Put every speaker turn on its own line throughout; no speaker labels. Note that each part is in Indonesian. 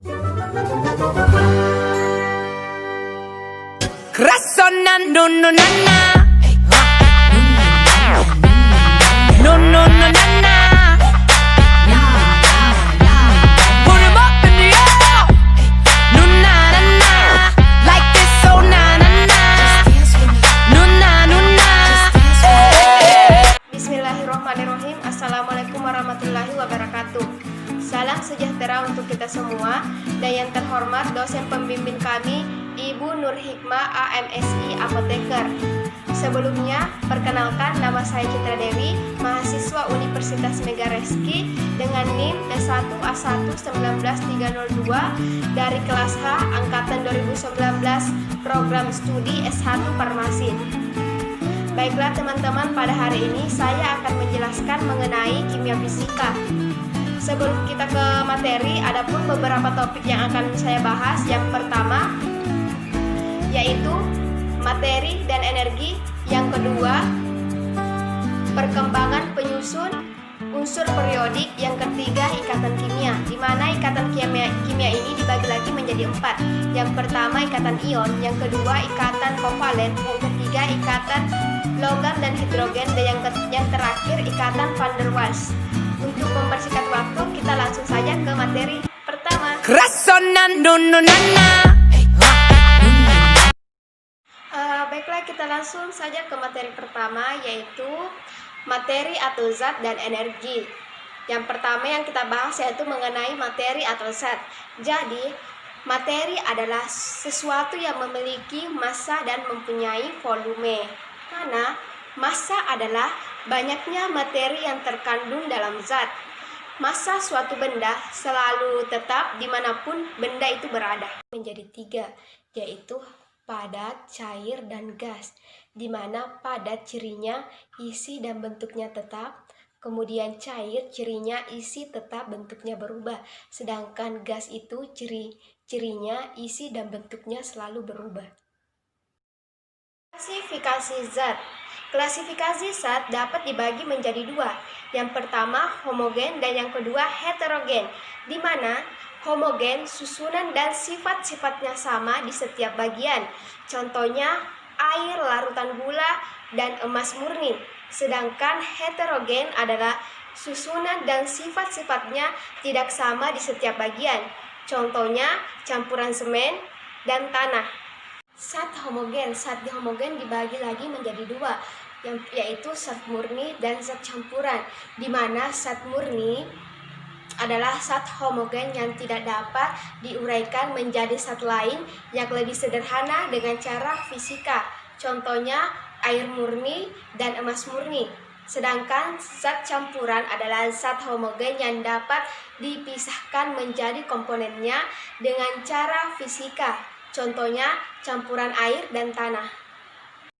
Krasona no no na na, no no no na na. Put 'em up in the air, no na na na, like this so na na na, no na no na.
Bismillahirrahmanirrahim. Assalamualaikum warahmatullahi wabarakatuh. Salam sejahtera untuk kita semua. Dan yang terhormat dosen pembimbing kami, Ibu Nur Hikmah AMSI Apoteker. Sebelumnya, perkenalkan nama saya Citra Dewi, mahasiswa Universitas Megareski dengan NIM S1A1-19302 dari kelas H Angkatan 2019 Program Studi S1 Farmasi. Baiklah teman-teman, pada hari ini saya akan menjelaskan mengenai kimia fisika. Sebelum kita ke materi, ada pun beberapa topik yang akan saya bahas. Yang pertama yaitu materi dan energi. Yang kedua, perkembangan penyusun unsur periodik. Yang ketiga, ikatan kimia, di mana ikatan kimia ini dibagi lagi menjadi 4. Yang pertama, ikatan ion. Yang kedua, ikatan kovalen. Yang ketiga, ikatan logam dan hidrogen. Dan yang terakhir, ikatan van der Waals. Untuk mempersingkat waktu, kita langsung saja ke materi pertama.
Krasona no no na na.
Baiklah, kita langsung saja ke materi pertama, yaitu materi atau zat dan energi. Yang pertama yang kita bahas yaitu mengenai materi atau zat. Jadi, materi adalah sesuatu yang memiliki massa dan mempunyai volume. Mana massa adalah banyaknya materi yang terkandung dalam zat. Massa suatu benda selalu tetap dimanapun benda itu berada. Menjadi 3, yaitu padat, cair, dan gas. Di mana padat cirinya isi dan bentuknya tetap, kemudian cair cirinya isi tetap bentuknya berubah, sedangkan gas itu cirinya isi dan bentuknya selalu berubah. Klasifikasi zat. Klasifikasi zat dapat dibagi menjadi 2. Yang pertama homogen dan yang kedua heterogen, di mana homogen susunan dan sifat-sifatnya sama di setiap bagian. Contohnya air, larutan gula, dan emas murni. Sedangkan heterogen adalah susunan dan sifat-sifatnya tidak sama di setiap bagian. Contohnya campuran semen dan tanah. Zat homogen. Zat homogen dibagi lagi menjadi 2, yaitu zat murni dan zat campuran, di mana zat murni adalah zat homogen yang tidak dapat diuraikan menjadi zat lain yang lebih sederhana dengan cara fisika. Contohnya air murni dan emas murni. Sedangkan zat campuran adalah zat homogen yang dapat dipisahkan menjadi komponennya dengan cara fisika. Contohnya campuran air dan tanah.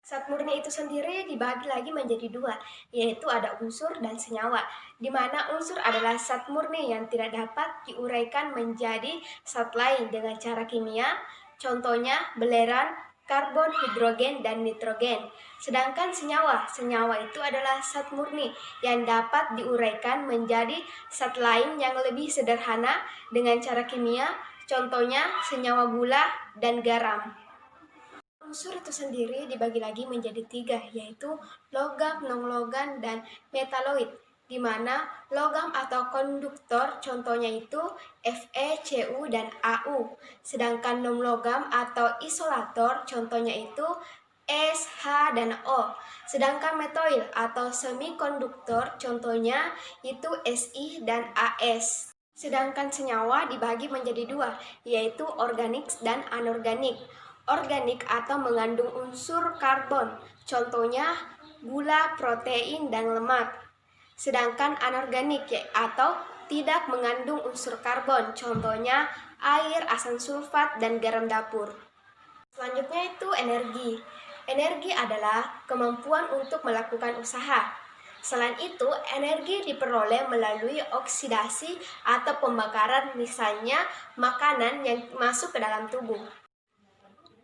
Zat murni itu sendiri dibagi lagi menjadi 2, yaitu ada unsur dan senyawa, di mana unsur adalah zat murni yang tidak dapat diuraikan menjadi zat lain dengan cara kimia. Contohnya belerang, karbon, hidrogen, dan nitrogen. Sedangkan senyawa itu adalah zat murni yang dapat diuraikan menjadi zat lain yang lebih sederhana dengan cara kimia. Contohnya senyawa gula dan garam. Unsur itu sendiri dibagi lagi menjadi 3, yaitu logam, non-logam, dan metaloid, di mana logam atau konduktor contohnya itu Fe, Cu, dan Au. Sedangkan non-logam atau isolator contohnya itu S, H, dan O. Sedangkan metoil atau semikonduktor contohnya itu Si dan As. Sedangkan senyawa dibagi menjadi 2, yaitu organik dan anorganik. Organik atau mengandung unsur karbon, contohnya gula, protein, dan lemak. Sedangkan anorganik atau tidak mengandung unsur karbon, contohnya air, asam sulfat, dan garam dapur. Selanjutnya itu energi. Energi adalah kemampuan untuk melakukan usaha. Selain itu, energi diperoleh melalui oksidasi atau pembakaran, misalnya makanan yang masuk ke dalam tubuh.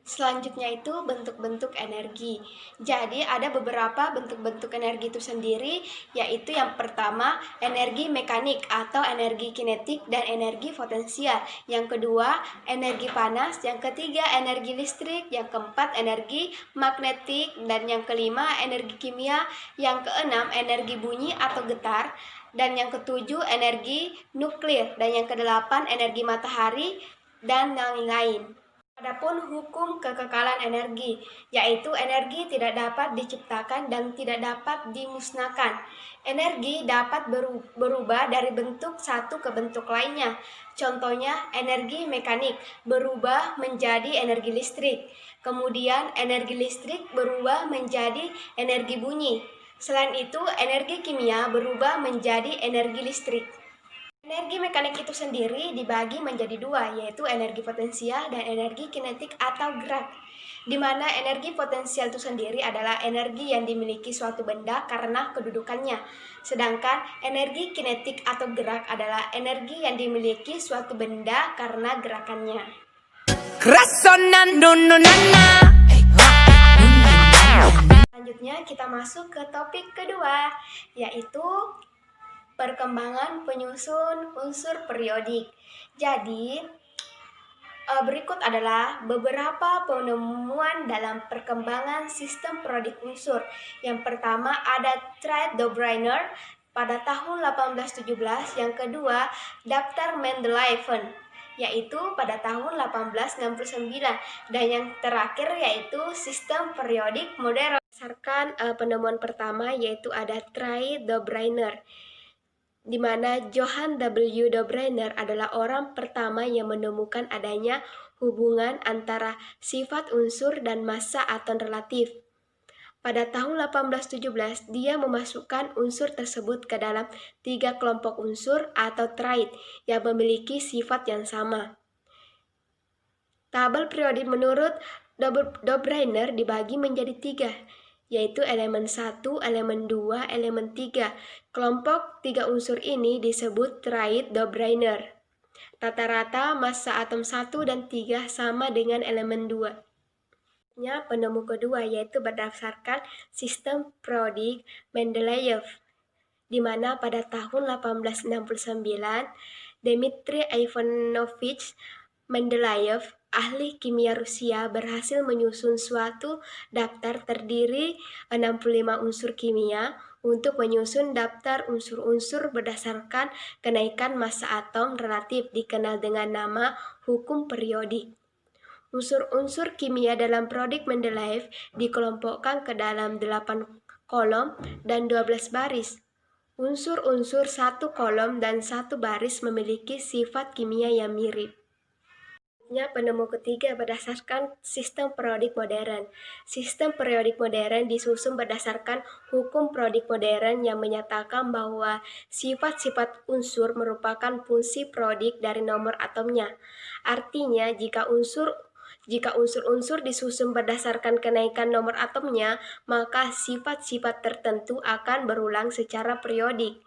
Selanjutnya itu bentuk-bentuk energi. Jadi ada beberapa bentuk-bentuk energi itu sendiri, yaitu yang pertama energi mekanik atau energi kinetik dan energi potensial. Yang kedua energi panas, yang ketiga energi listrik, yang keempat energi magnetik, dan yang kelima energi kimia, yang keenam energi bunyi atau getar, dan yang ketujuh energi nuklir, dan yang kedelapan energi matahari, dan lain-lain. Adapun hukum kekekalan energi, yaitu energi tidak dapat diciptakan dan tidak dapat dimusnahkan. Energi dapat berubah dari bentuk satu ke bentuk lainnya. Contohnya, energi mekanik berubah menjadi energi listrik. Kemudian, energi listrik berubah menjadi energi bunyi. Selain itu, energi kimia berubah menjadi energi listrik. Energi mekanik itu sendiri dibagi menjadi dua, yaitu energi potensial dan energi kinetik atau gerak. Di mana energi potensial itu sendiri adalah energi yang dimiliki suatu benda karena kedudukannya. Sedangkan energi kinetik atau gerak adalah energi yang dimiliki suatu benda karena gerakannya. Selanjutnya kita masuk ke topik kedua, yaitu perkembangan penyusun unsur periodik. Jadi, berikut adalah beberapa penemuan dalam perkembangan sistem periodik unsur. Yang pertama ada Trade-Dobrainer pada tahun 1817, yang kedua daftar Mendeleev yaitu pada tahun 1869, dan yang terakhir yaitu sistem periodik modern. Berdasarkan penemuan pertama yaitu ada Trade-Dobrainer, di mana Johann W. Dobrainer adalah orang pertama yang menemukan adanya hubungan antara sifat unsur dan massa atom relatif. Pada tahun 1817, dia memasukkan unsur tersebut ke dalam 3 kelompok unsur atau trait yang memiliki sifat yang sama. Tabel periodik menurut Dobrainer dibagi menjadi 3, yaitu elemen 1, elemen 2, elemen 3. Kelompok 3 unsur ini disebut trait Dobrainer. Rata-rata massa atom 1 dan 3 sama dengan elemen 2. Penemu kedua yaitu berdasarkan sistem periodik Mendeleev, di mana pada tahun 1869 Dmitri Ivanovich Mendeleev, ahli kimia Rusia, berhasil menyusun suatu daftar terdiri 65 unsur kimia untuk menyusun daftar unsur-unsur berdasarkan kenaikan massa atom relatif, dikenal dengan nama hukum periodik. Unsur-unsur kimia dalam periodik Mendeleev dikelompokkan ke dalam 8 kolom dan 12 baris. Unsur-unsur 1 kolom dan 1 baris memiliki sifat kimia yang mirip. Penemu ketiga berdasarkan sistem periodik modern. Sistem periodik modern disusun berdasarkan hukum periodik modern yang menyatakan bahwa sifat-sifat unsur merupakan fungsi periodik dari nomor atomnya. Artinya, jika unsur-unsur disusun berdasarkan kenaikan nomor atomnya, maka sifat-sifat tertentu akan berulang secara periodik.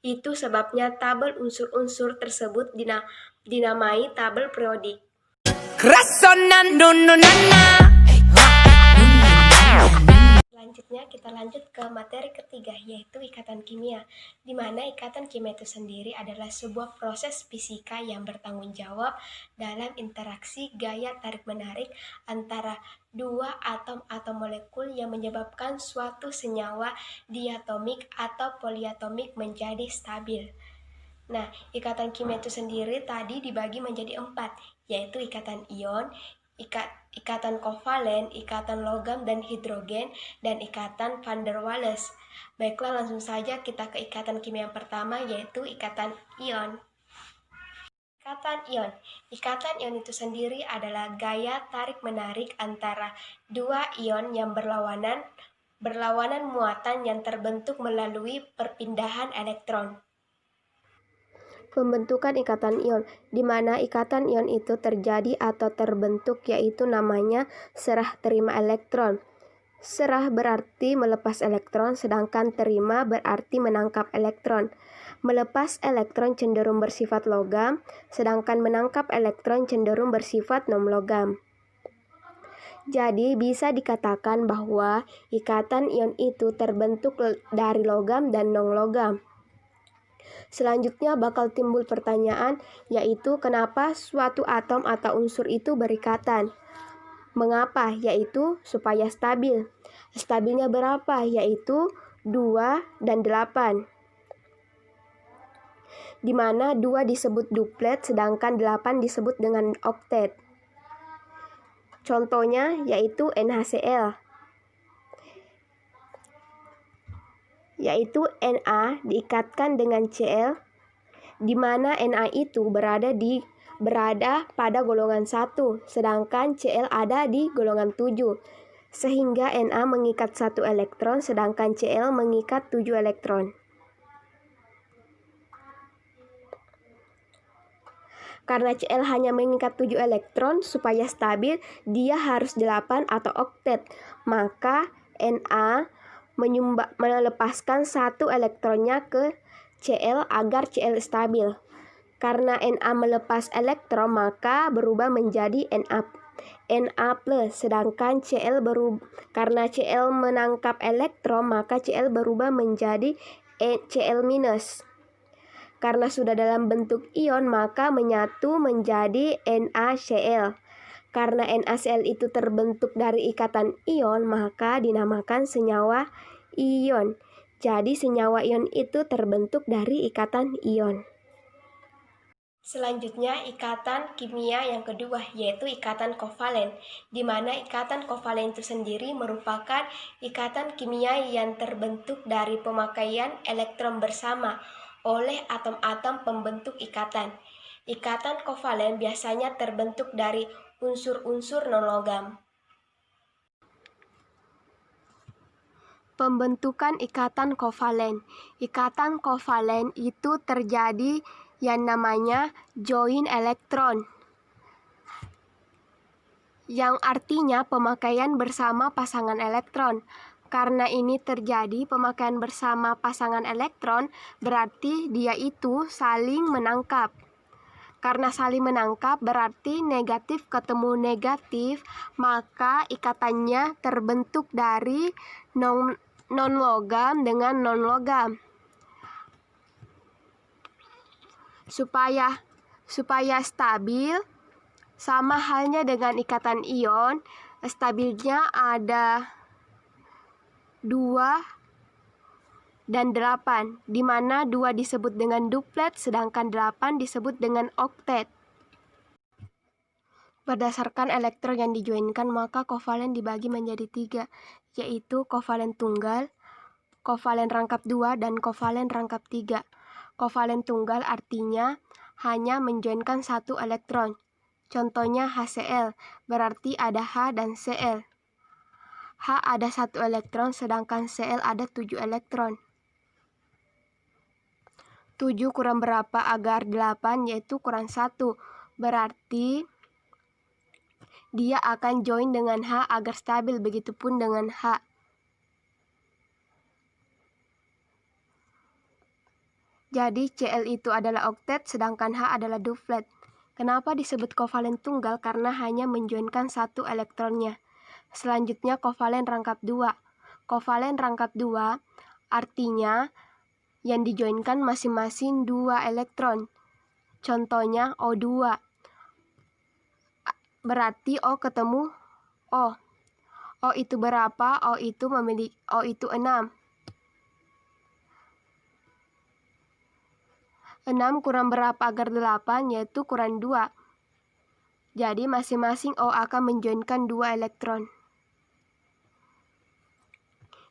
Itu sebabnya tabel unsur-unsur tersebut dinamai tabel periodik. Selanjutnya kita lanjut ke materi ketiga, yaitu ikatan kimia, di mana ikatan kimia itu sendiri adalah sebuah proses fisika yang bertanggung jawab dalam interaksi gaya tarik-menarik antara dua atom atau molekul yang menyebabkan suatu senyawa diatomik atau poliatomik menjadi stabil. Nah, ikatan kimia itu sendiri tadi dibagi menjadi 4, yaitu ikatan ion, ikatan kovalen, ikatan logam dan hidrogen, dan ikatan van der Waals. Baiklah, langsung saja kita ke ikatan kimia yang pertama, yaitu ikatan ion. Ikatan ion itu sendiri adalah gaya tarik-menarik antara dua ion yang berlawanan muatan yang terbentuk melalui perpindahan elektron. Pembentukan ikatan ion, di mana ikatan ion itu terjadi atau terbentuk, yaitu namanya serah terima elektron. Serah berarti melepas elektron, sedangkan terima berarti menangkap elektron. Melepas elektron cenderung bersifat logam, sedangkan menangkap elektron cenderung bersifat non-logam. Jadi bisa dikatakan bahwa ikatan ion itu terbentuk dari logam dan non-logam. Selanjutnya bakal timbul pertanyaan, yaitu kenapa suatu atom atau unsur itu berikatan? Mengapa? Yaitu supaya stabil. Stabilnya berapa? Yaitu 2 dan 8. Di mana 2 disebut duplet sedangkan 8 disebut dengan oktet. Contohnya yaitu NaCl, yaitu Na diikatkan dengan Cl, di mana Na itu berada pada golongan 1, sedangkan Cl ada di golongan 7, sehingga Na mengikat 1 elektron, sedangkan Cl mengikat 7 elektron. Karena Cl hanya mengikat 7 elektron, supaya stabil, dia harus 8 atau oktet. Maka Na melepaskan 1 elektronnya ke Cl agar Cl stabil. Karena Na melepas elektron, maka berubah menjadi Na+, sedangkan karena Cl menangkap elektron, maka Cl berubah menjadi Cl-. Karena sudah dalam bentuk ion, maka menyatu menjadi NaCl. Karena NaCl itu terbentuk dari ikatan ion, maka dinamakan senyawa ion. Jadi senyawa ion itu terbentuk dari ikatan ion. Selanjutnya ikatan kimia yang kedua, yaitu ikatan kovalen, di mana ikatan kovalen itu sendiri merupakan ikatan kimia yang terbentuk dari pemakaian elektron bersama oleh atom-atom pembentuk ikatan. Ikatan kovalen biasanya terbentuk dari unsur-unsur non-logam. Pembentukan ikatan kovalen. Ikatan kovalen itu terjadi yang namanya join elektron, yang artinya pemakaian bersama pasangan elektron. Karena ini terjadi pemakaian bersama pasangan elektron, berarti dia itu saling menangkap. Karena saling menangkap berarti negatif ketemu negatif, maka ikatannya terbentuk dari non-logam dengan non-logam. Supaya stabil, sama halnya dengan ikatan ion, stabilnya ada 2 dan 8, di mana 2 disebut dengan duplet, sedangkan 8 disebut dengan oktet. Berdasarkan elektron yang dijoinkan, maka kovalen dibagi menjadi 3, yaitu kovalen tunggal, kovalen rangkap 2, dan kovalen rangkap 3. Kovalen tunggal artinya hanya menjoinkan 1 elektron. Contohnya HCl, berarti ada H dan Cl. H ada 1 elektron, sedangkan Cl ada 7 elektron. 7 kurang berapa agar 8, yaitu kurang 1. Berarti dia akan join dengan H agar stabil, begitupun dengan H. Jadi Cl itu adalah oktet, sedangkan H adalah duplet. Kenapa disebut kovalen tunggal? Karena hanya menjoinkan 1 elektronnya. Selanjutnya kovalen rangkap 2. Kovalen rangkap 2 artinya yang dijoinkan masing-masing 2 elektron. Contohnya O2. Berarti O ketemu O. O itu berapa? O itu 6. 6 kurang berapa agar 8, yaitu kurang 2. Jadi masing-masing O akan menjoinkan 2 elektron.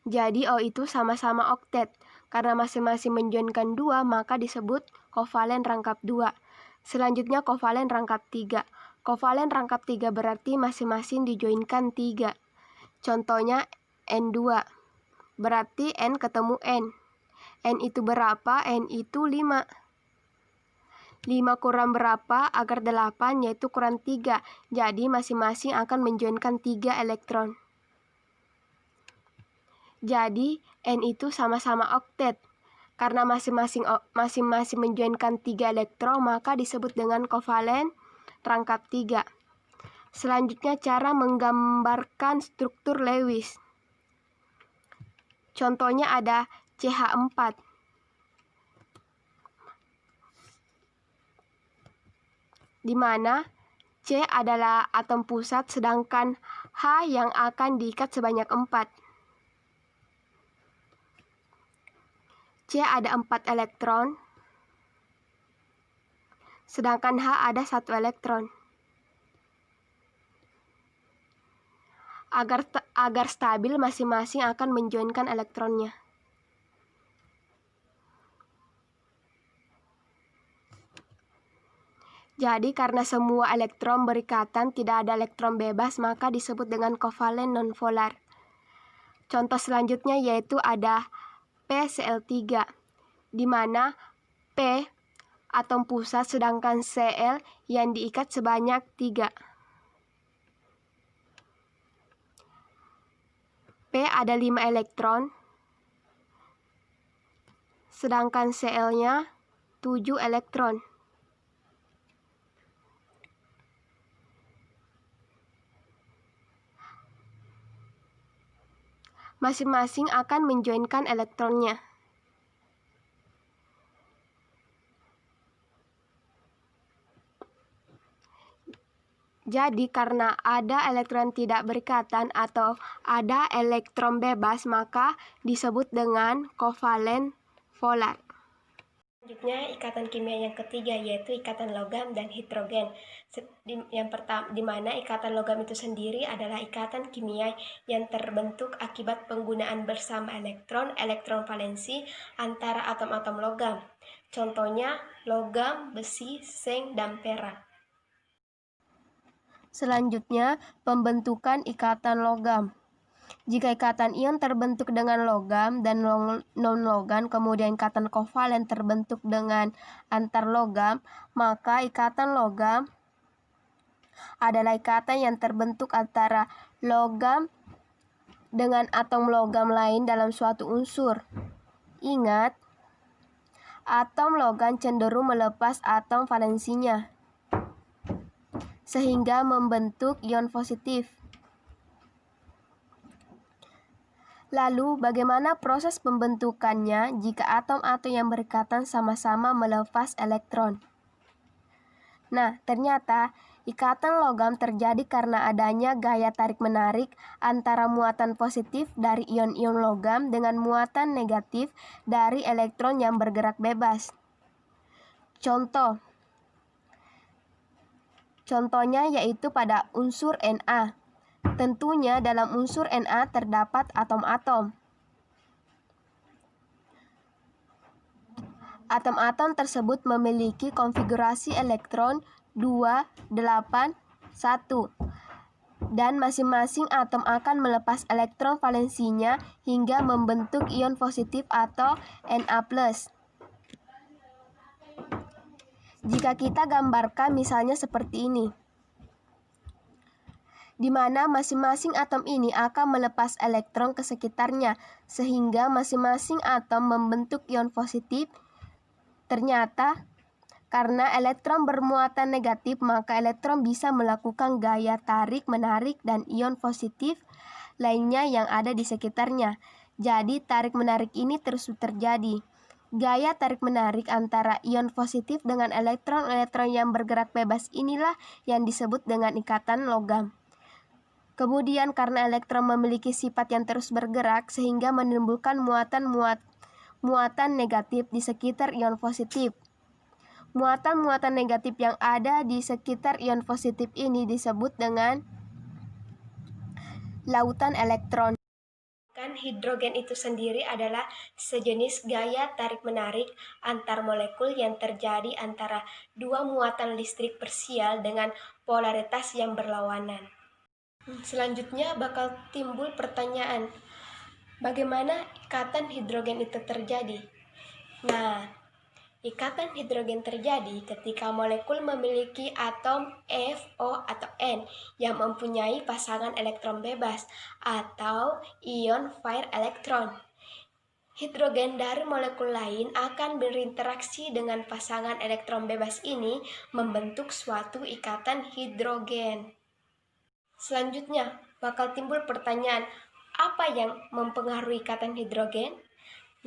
Jadi O itu sama-sama oktet. Karena masing-masing menjoinkan 2, maka disebut kovalen rangkap 2. Selanjutnya kovalen rangkap 3. Kovalen rangkap 3 berarti masing-masing dijoinkan 3. Contohnya N2. Berarti N ketemu N. N itu berapa? N itu 5. 5 kurang berapa agar 8, yaitu kurang 3. Jadi masing-masing akan menjoinkan 3 elektron. Jadi N itu sama-sama oktet. Karena masing-masing menjoinkan 3 elektron, maka disebut dengan kovalen rangkap 3. Selanjutnya cara menggambarkan struktur Lewis. Contohnya ada CH4. Di mana C adalah atom pusat sedangkan H yang akan diikat sebanyak 4. C ada 4 elektron, sedangkan H ada 1 elektron. Agar stabil, masing-masing akan menjoinkan elektronnya. Jadi karena semua elektron berikatan, tidak ada elektron bebas, maka disebut dengan kovalen nonpolar. Contoh selanjutnya yaitu ada PCl3, di mana P atom pusat sedangkan Cl yang diikat sebanyak 3. P ada 5 elektron, sedangkan Cl-nya 7 elektron. Masing-masing akan menjoinkan elektronnya. Jadi karena ada elektron tidak berikatan atau ada elektron bebas, maka disebut dengan kovalen polar. Selanjutnya ikatan kimia yang ketiga yaitu ikatan logam dan hidrogen. Yang pertama, di mana ikatan logam itu sendiri adalah ikatan kimia yang terbentuk akibat penggunaan bersama elektron valensi antara atom-atom logam. Contohnya logam, besi, seng, dan perak. Selanjutnya, pembentukan ikatan logam. Jika ikatan ion terbentuk dengan logam dan non-logam, kemudian ikatan kovalen terbentuk dengan antar logam, maka ikatan logam adalah ikatan yang terbentuk antara logam dengan atom logam lain dalam suatu unsur. Ingat, atom logam cenderung melepas atom valensinya, sehingga membentuk ion positif. Lalu, bagaimana proses pembentukannya jika atom-atom yang berikatan sama-sama melepas elektron? Nah, ternyata ikatan logam terjadi karena adanya gaya tarik-menarik antara muatan positif dari ion-ion logam dengan muatan negatif dari elektron yang bergerak bebas. Contohnya yaitu pada unsur Na. Tentunya dalam unsur Na terdapat atom-atom. Atom-atom tersebut memiliki konfigurasi elektron 2, 8, 1. Dan masing-masing atom akan melepas elektron valensinya hingga membentuk ion positif atau Na+. Jika kita gambarkan misalnya seperti ini, di mana masing-masing atom ini akan melepas elektron ke sekitarnya, sehingga masing-masing atom membentuk ion positif. Ternyata, karena elektron bermuatan negatif, maka elektron bisa melakukan gaya tarik-menarik dan ion positif lainnya yang ada di sekitarnya. Jadi, tarik-menarik ini terus terjadi. Gaya tarik-menarik antara ion positif dengan elektron-elektron yang bergerak bebas inilah yang disebut dengan ikatan logam. Kemudian karena elektron memiliki sifat yang terus bergerak sehingga menimbulkan muatan negatif di sekitar ion positif. Muatan-muatan negatif yang ada di sekitar ion positif ini disebut dengan lautan elektron. Hidrogen itu sendiri adalah sejenis gaya tarik-menarik antar molekul yang terjadi antara dua muatan listrik parsial dengan polaritas yang berlawanan. Selanjutnya bakal timbul pertanyaan, bagaimana ikatan hidrogen itu terjadi? Nah, ikatan hidrogen terjadi ketika molekul memiliki atom F, O, atau N yang mempunyai pasangan elektron bebas atau ion pair elektron. Hidrogen dari molekul lain akan berinteraksi dengan pasangan elektron bebas ini membentuk suatu ikatan hidrogen. Selanjutnya, bakal timbul pertanyaan, apa yang mempengaruhi ikatan hidrogen?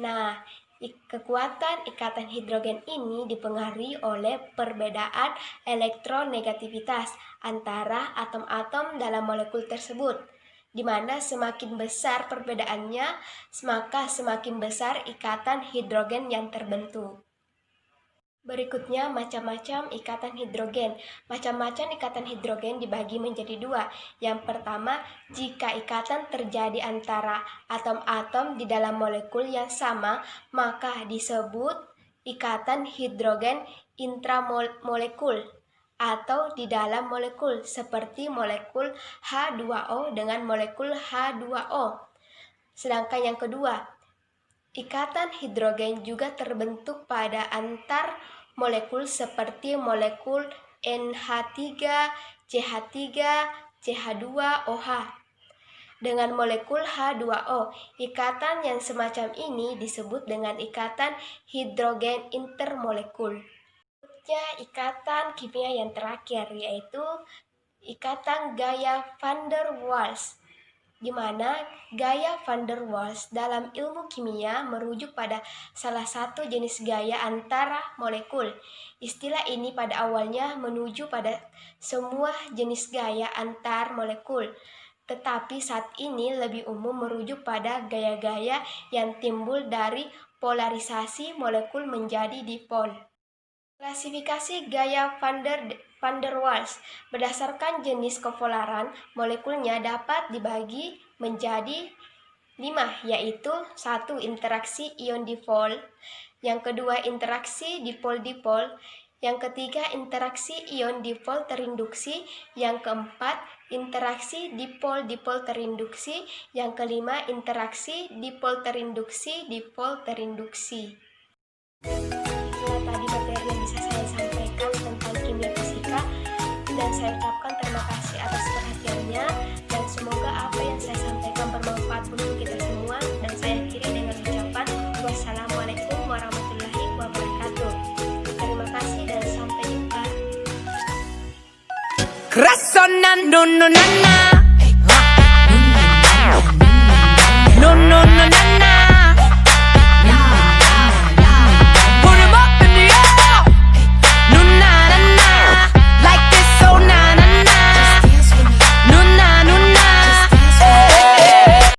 Nah, kekuatan ikatan hidrogen ini dipengaruhi oleh perbedaan elektronegativitas antara atom-atom dalam molekul tersebut, di mana semakin besar perbedaannya, maka semakin besar ikatan hidrogen yang terbentuk. Berikutnya, macam-macam ikatan hidrogen. Macam-macam ikatan hidrogen dibagi menjadi dua. Yang pertama, jika ikatan terjadi antara atom-atom di dalam molekul yang sama, maka disebut ikatan hidrogen intramolekul atau di dalam molekul, seperti molekul H2O dengan molekul H2O. Sedangkan yang kedua, ikatan hidrogen juga terbentuk pada antar molekul seperti molekul NH3, CH3, CH2OH. Dengan molekul H2O, ikatan yang semacam ini disebut dengan ikatan hidrogen intermolekul. Berikutnya, ikatan kimia yang terakhir yaitu ikatan gaya van der Waals, di mana gaya van der Waals dalam ilmu kimia merujuk pada salah satu jenis gaya antara molekul. Istilah ini pada awalnya menuju pada semua jenis gaya antar molekul, tetapi saat ini lebih umum merujuk pada gaya-gaya yang timbul dari polarisasi molekul menjadi dipol. Klasifikasi gaya van der Waals berdasarkan jenis kopolaran molekulnya dapat dibagi menjadi 5, yaitu 1. Interaksi ion dipol, yang kedua interaksi dipol-dipol, yang ketiga interaksi ion dipol terinduksi, yang keempat interaksi dipol-dipol terinduksi, yang kelima interaksi dipol terinduksi. Itulah tadi materi yang bisa saya sampaikan tentang kimia fisika, dan saya ucapkan terima kasih atas perhatiannya, dan semoga apa yang saya sampaikan bermanfaat untuk kita semua, dan saya akhiri dengan ucapan wassalamualaikum warahmatullahi wabarakatuh. Terima kasih dan sampai jumpa.
Kerasan na no no na na.